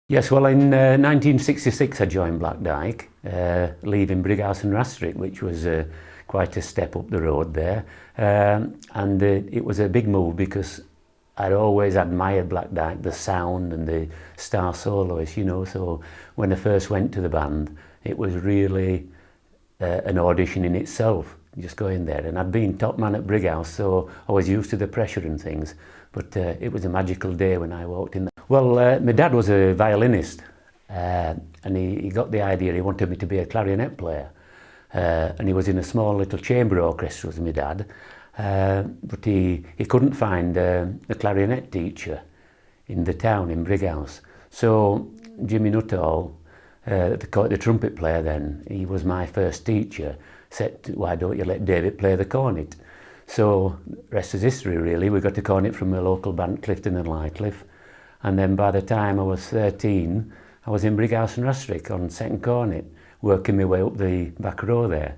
Yes, well, in 1966 I joined Black Dyke, leaving Brighouse and Rastrick, which was quite a step up the road there. And it was a big move because I'd always admired Black Dyke, the sound and the star soloists, you know. So when I first went to the band, it was really an audition in itself, just going there. And I'd been top man at Brighouse, so I was used to the pressure and things. But it was a magical day when I walked in there. Well, my dad was a violinist, and he got the idea he wanted me to be a clarinet player. And he was in a small little chamber orchestra with my dad, but he couldn't find a clarinet teacher in the town, in Brighouse. So Jimmy Nuttall, the trumpet player then, he was my first teacher, said, why don't you let David play the cornet? So rest is history really. We got a cornet from a local band, Clifton and Lycliffe. And then by the time I was 13, I was in Brighouse and Rastrick on second cornet, working my way up the back row there.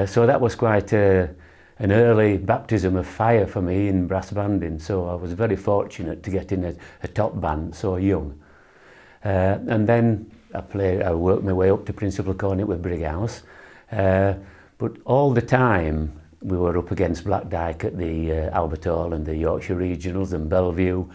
So that was quite an early baptism of fire for me in brass banding. So I was very fortunate to get in a top band so young. And then I worked my way up to principal cornet with Brighouse. But all the time we were up against Black Dyke at the Albert Hall and the Yorkshire Regionals and Bellevue.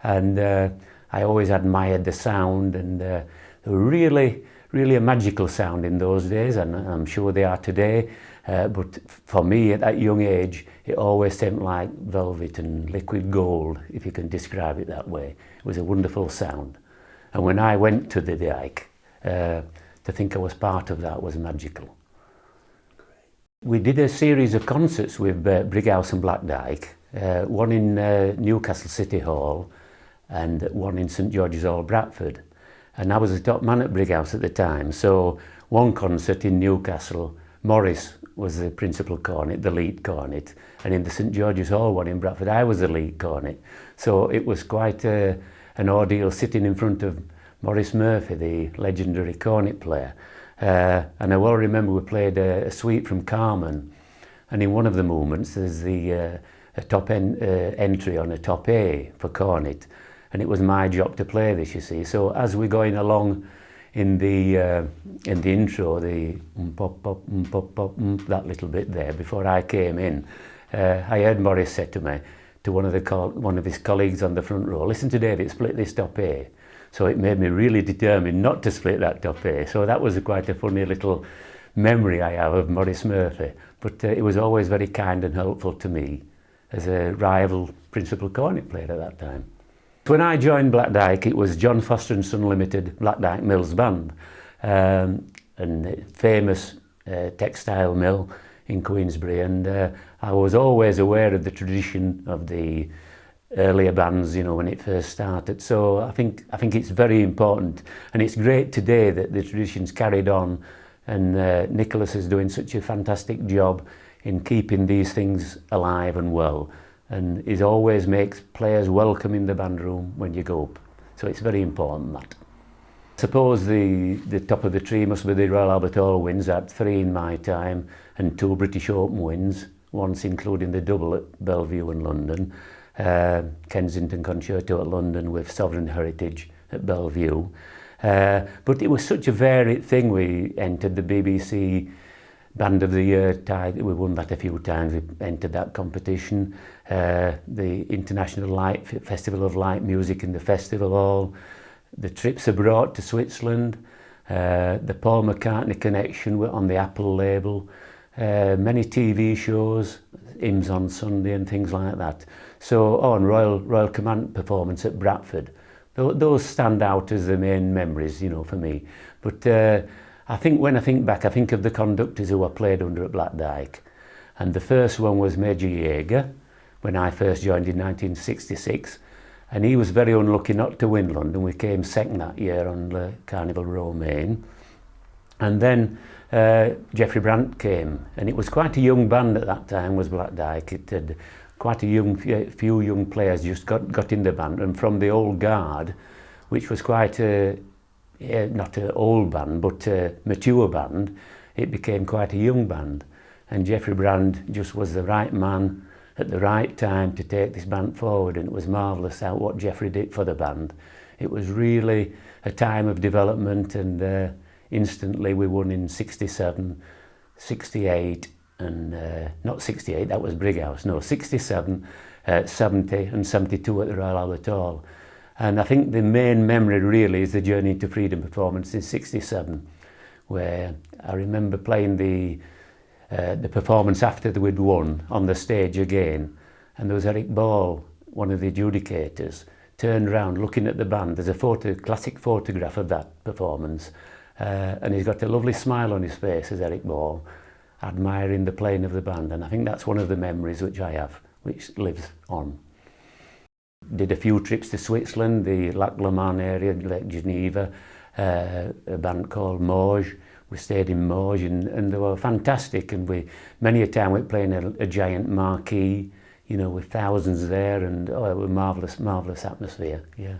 And I always admired the sound, and they were really a magical sound in those days, and I'm sure they are today. But for me at that young age, it always seemed like velvet and liquid gold, if you can describe it that way. It was a wonderful sound. And when I went to the Dyke, to think I was part of that was magical. We did a series of concerts with Brighouse and Black Dyke, one in Newcastle City Hall, and one in St George's Hall, Bradford. And I was the top man at Brighouse at the time, so one concert in Newcastle, Morris was the principal cornet, the lead cornet, and in the St George's Hall one in Bradford, I was the lead cornet. So it was quite an ordeal sitting in front of Maurice Murphy, the legendary cornet player. And I well remember we played a suite from Carmen, and in one of the movements there's a top entry on a top A for cornet. And it was my job to play this, you see. So as we're going along in the intro, the pop pop pop pop that little bit there, before I came in, I heard Morris say to me, to one of his colleagues on the front row, listen to David, split this top A. So it made me really determined not to split that top A. So that was quite a funny little memory I have of Maurice Murphy. But it was always very kind and helpful to me as a rival principal cornet player at that time. When I joined Black Dyke, it was John Foster and Son Limited, Black Dyke Mills Band, and a famous textile mill in Queensbury. And I was always aware of the tradition of the earlier bands, you know, when it first started. So I think it's very important, and it's great today that the tradition's carried on, and Nicholas is doing such a fantastic job in keeping these things alive and well. And he always makes players welcome in the band room when you go up. So it's very important, that. I suppose the top of the tree must be the Royal Albert Hall wins. I had 3 in my time and 2 British Open wins, once including the double at Bellevue and London, Kensington Concerto at London with Sovereign Heritage at Bellevue. But it was such a varied thing. We entered the BBC Band of the Year title. We won that a few times. We entered that competition. The International Light Festival of Light Music in the Festival Hall. The trips abroad to Switzerland. The Paul McCartney connection on the Apple label. Many TV shows, hymns on Sunday and things like that. So, and Royal Command performance at Bradford. Those stand out as the main memories, you know, for me. But I think when I think back, I think of the conductors who I played under at Black Dyke. And the first one was Major Jaeger, when I first joined in 1966. And he was very unlucky not to win London. We came second that year on the Carnival Romaine. And then Geoffrey Brandt came. And it was quite a young band at that time, was Black Dyke. It had quite a few young players just got in the band. And from the old guard, which was quite not an old band, but a mature band, it became quite a young band. And Geoffrey Brand just was the right man at the right time to take this band forward, and it was marvellous what Geoffrey did for the band. It was really a time of development, and instantly we won in 67, 68, and not 68, that was Brighouse, no, 67, 70 and 72 at the Royal Albert Hall. And I think the main memory really is the Journey to Freedom performance in 67, where I remember playing the performance after we'd won on the stage again, and there was Eric Ball, one of the adjudicators, turned around looking at the band. There's a classic photograph of that performance, and he's got a lovely smile on his face as Eric Ball, admiring the playing of the band, and I think that's one of the memories which I have, which lives on. Did a few trips to Switzerland, the Lac Le Mans area, Lake Geneva, a band called Mauge. We stayed in Mauge, and they were fantastic, and many a time we were playing a giant marquee, you know, with thousands there, and it was marvellous atmosphere, yeah.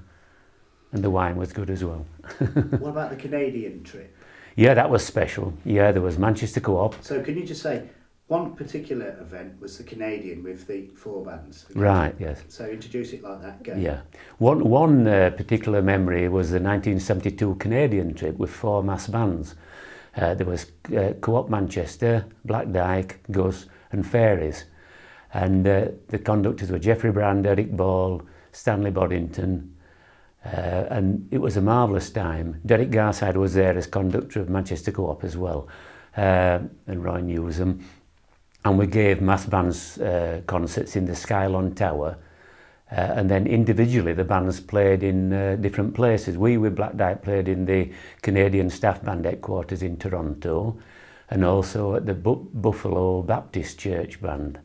And the wine was good as well. What about the Canadian trip? Yeah, that was special. Yeah, there was Manchester Co-op. So can you just say, one particular event was the Canadian with the 4 bands? Right, yes. So introduce it like that, go. Yeah. One particular memory was the 1972 Canadian trip with 4 mass bands. There was Co-op Manchester, Black Dyke, Gus and Fairies. And the conductors were Geoffrey Brand, Eric Ball, Stanley Boddington, and it was a marvellous time. Derek Garside was there as conductor of Manchester Co-op as well, and Roy Newsom. And we gave mass bands concerts in the Skylon Tower, and then individually the bands played in different places. We with Black Dyke played in the Canadian Staff Band headquarters in Toronto, and also at the Buffalo Baptist Church Band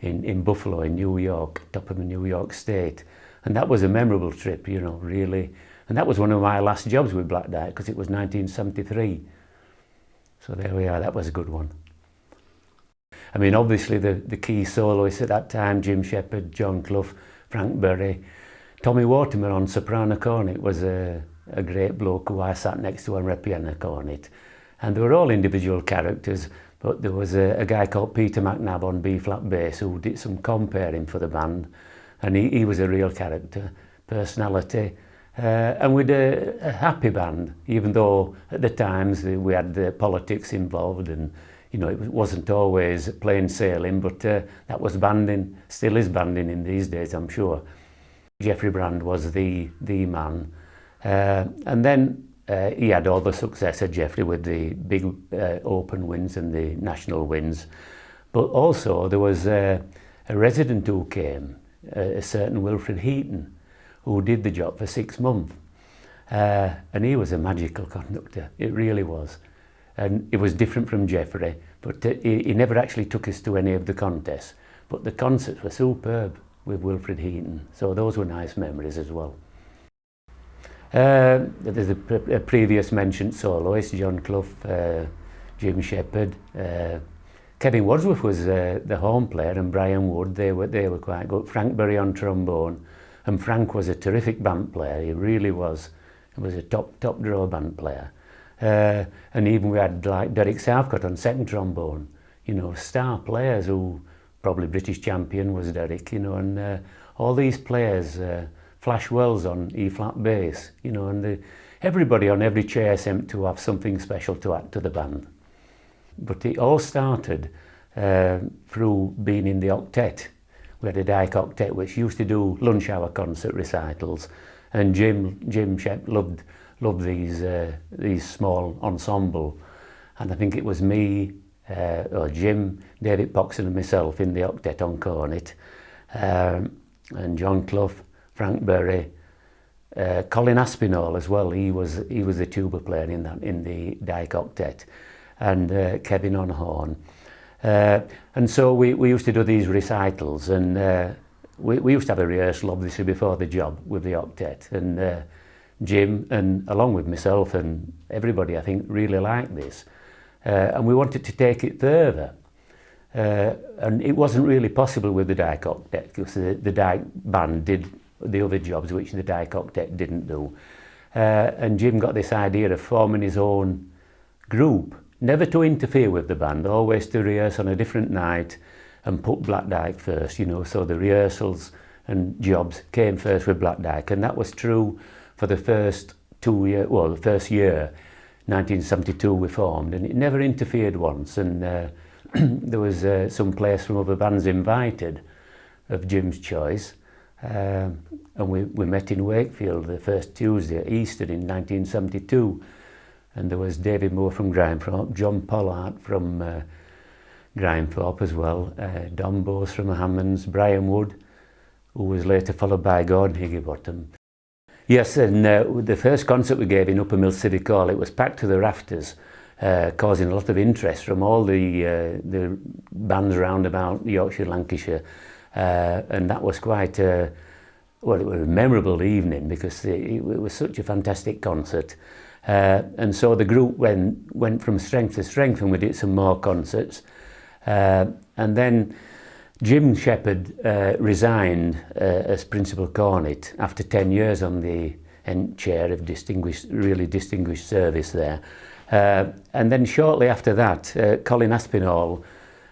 in Buffalo in New York, top of the New York State. And that was a memorable trip, you know, really. And that was one of my last jobs with Black Dyke, because it was 1973. So there we are, that was a good one. I mean, obviously the key soloists at that time, Jim Shepherd, John Clough, Frank Berry, Tommy Waterman on soprano cornet was a great bloke who I sat next to on piano cornet. And they were all individual characters, but there was a guy called Peter McNabb on B-flat bass who did some comparing for the band, and he was a real character, personality, and with a happy band, even though at the times we had the politics involved, and you know, it wasn't always plain sailing, but that was banding, still is banding in these days, I'm sure. Geoffrey Brand was the man, and then he had all the success of Geoffrey with the big open wins and the national wins, but also there was a resident who came, a certain Wilfred Heaton, who did the job for 6 months, and he was a magical conductor, it really was. And it was different from Geoffrey, but he never actually took us to any of the contests, but the concerts were superb with Wilfred Heaton, so those were nice memories as well. There's a previous mentioned soloist, John Clough, Jim Shepherd, Kevin Wadsworth was the horn player, and Brian Wood, they were quite good. Frank Berry on trombone, and Frank was a terrific band player, he really was. He was a top draw band player. And even we had like Derek Southcott on second trombone, you know, star players who, probably British champion was Derek, you know, and all these players, Flash Wells on E-flat bass, you know, and everybody on every chair seemed to have something special to add to the band. But it all started through being in the octet. We had a Dyke octet which used to do lunch hour concert recitals, and Jim Shep loved these small ensemble, and I think it was me, or Jim, David Poxon and myself in the octet on cornet, and John Clough, Frank Berry, Colin Aspinall as well. He was the tuba player in the Dyke octet, and Kevin on horn, and so we used to do these recitals, and we used to have a rehearsal obviously before the job with the octet, and Jim, and along with myself and everybody, I think, really liked this, and we wanted to take it further, and it wasn't really possible with the Dyke octet, because the Dyke band did the other jobs which the Dyke octet didn't do, and Jim got this idea of forming his own group, never to interfere with the band, always to rehearse on a different night and put Black Dyke first, you know, so the rehearsals and jobs came first with Black Dyke, and that was true for the first 2 years, well, the first year, 1972 we formed, and it never interfered once, and there was some players from other bands invited of Jim's choice, and we met in Wakefield the first Tuesday at Easter in 1972, and there was David Moore from Grimethorpe, John Pollard from Grimethorpe as well, Don Bose from Hammonds, Brian Wood, who was later followed by Gordon Higginbottom. Yes, and the first concert we gave in Upper Mill Civic Hall, it was packed to the rafters, causing a lot of interest from all the bands around about Yorkshire, Lancashire, and that was quite well, it was a memorable evening because it was such a fantastic concert. And so the group went from strength to strength, and we did some more concerts. And then Jim Shepherd resigned as Principal Cornet after 10 years on the chair of really distinguished service there. And then shortly after that, Colin Aspinall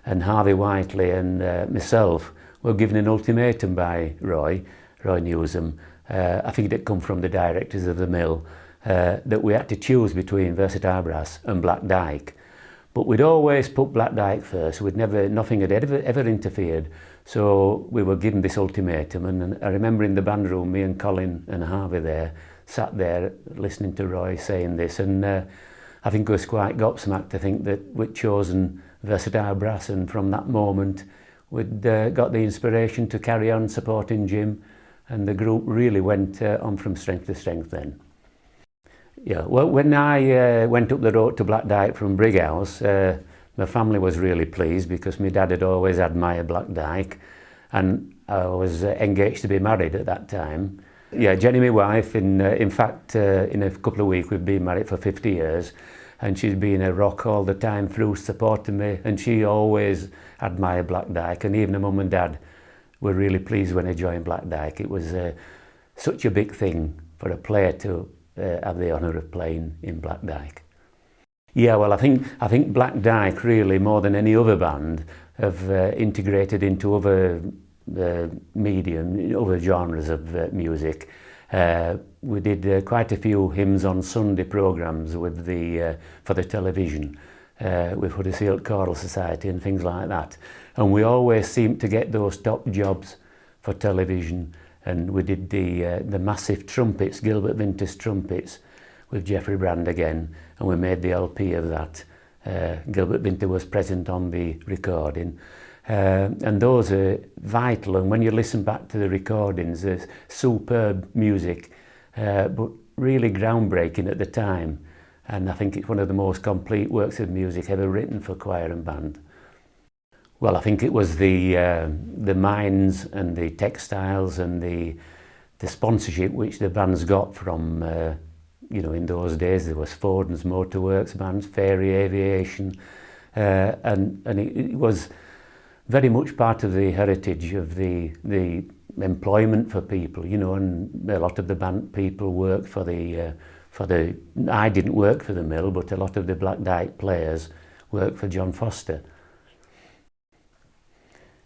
and Harvey Whiteley and myself were given an ultimatum by Roy Newsom. I think it had come from the directors of the mill, that we had to choose between Versatile Brass and Black Dyke. But we'd always put Black Dyke first. Nothing had ever interfered. So we were given this ultimatum, and I remember in the band room, me and Colin and Harvey sat there listening to Roy saying this, and I think it was quite gobsmacked to think that we'd chosen Versatile Brass, and from that moment we'd got the inspiration to carry on supporting Jim, and the group really went on from strength to strength then. Yeah, well, when I went up the road to Black Dyke from Brighouse, my family was really pleased because my dad had always admired Black Dyke, and I was engaged to be married at that time. Yeah, Jenny, my wife, in fact, in a couple of weeks we've been married for 50 years, and she's been a rock all the time through, supporting me, and she always admired Black Dyke, and even her mum and dad were really pleased when I joined Black Dyke. It was such a big thing for a player to have the honour of playing in Black Dyke. Yeah, well, I think Black Dyke really, more than any other band, have integrated into other medium, other genres of music. We did quite a few hymns on Sunday programmes with for the television, with Huddersfield Choral Society and things like that. And we always seemed to get those top jobs for television. And we did the massive trumpets, Gilbert Vinter's trumpets, with Geoffrey Brand again, and we made the LP of that. Gilbert Vinter was present on the recording. And those are vital, and when you listen back to the recordings, there's superb music, but really groundbreaking at the time. And I think it's one of the most complete works of music ever written for choir and band. Well, I think it was the mines and the textiles and the sponsorship which the bands got from, you know, in those days there was Fordham's Motorworks bands, Fairy Aviation, and it was very much part of the heritage of the employment for people, you know, and a lot of the band people worked for the I didn't work for the mill, but a lot of the Black Dyke players worked for John Foster.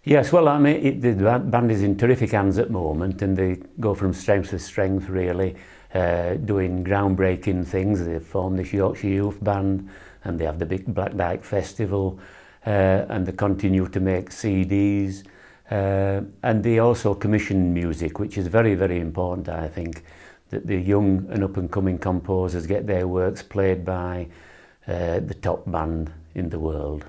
Yes, well, I mean, the band is in terrific hands at the moment, and they go from strength to strength, really, doing groundbreaking things. They've formed this Yorkshire Youth Band, and they have the big Black Dyke Festival, and they continue to make CDs, and they also commission music, which is very, very important, I think, that the young and up-and-coming composers get their works played by the top band in the world.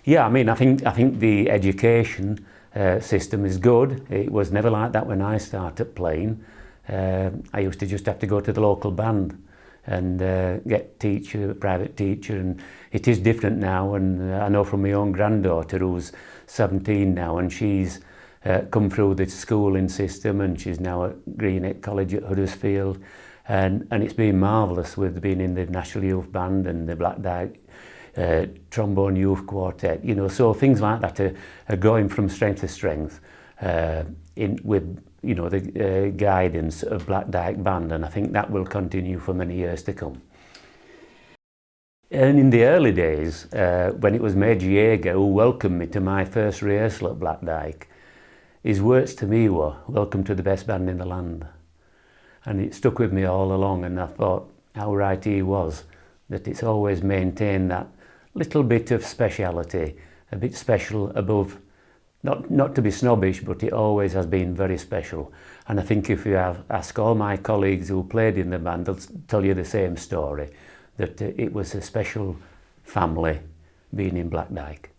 Yeah, I mean, I think the education system is good. It was never like that when I started playing. I used to just have to go to the local band and get private teacher, and it is different now. And I know from my own granddaughter, who's 17 now, and she's come through the schooling system, and she's now at Greenwich College at Huddersfield, and it's been marvellous with being in the National Youth Band and the Black Dyke trombone youth quartet, you know, so things like that are going from strength to strength with, you know, the guidance of Black Dyke Band, and I think that will continue for many years to come. And in the early days, when it was Major Yeager who welcomed me to my first rehearsal at Black Dyke, his words to me were, "Welcome to the best band in the land." and it stuck with me all along, and I thought how right he was, that it's always maintained that little bit of speciality, a bit special above, not to be snobbish, but it always has been very special. And I think if you ask all my colleagues who played in the band, they'll tell you the same story, that it was a special family being in Black Dyke.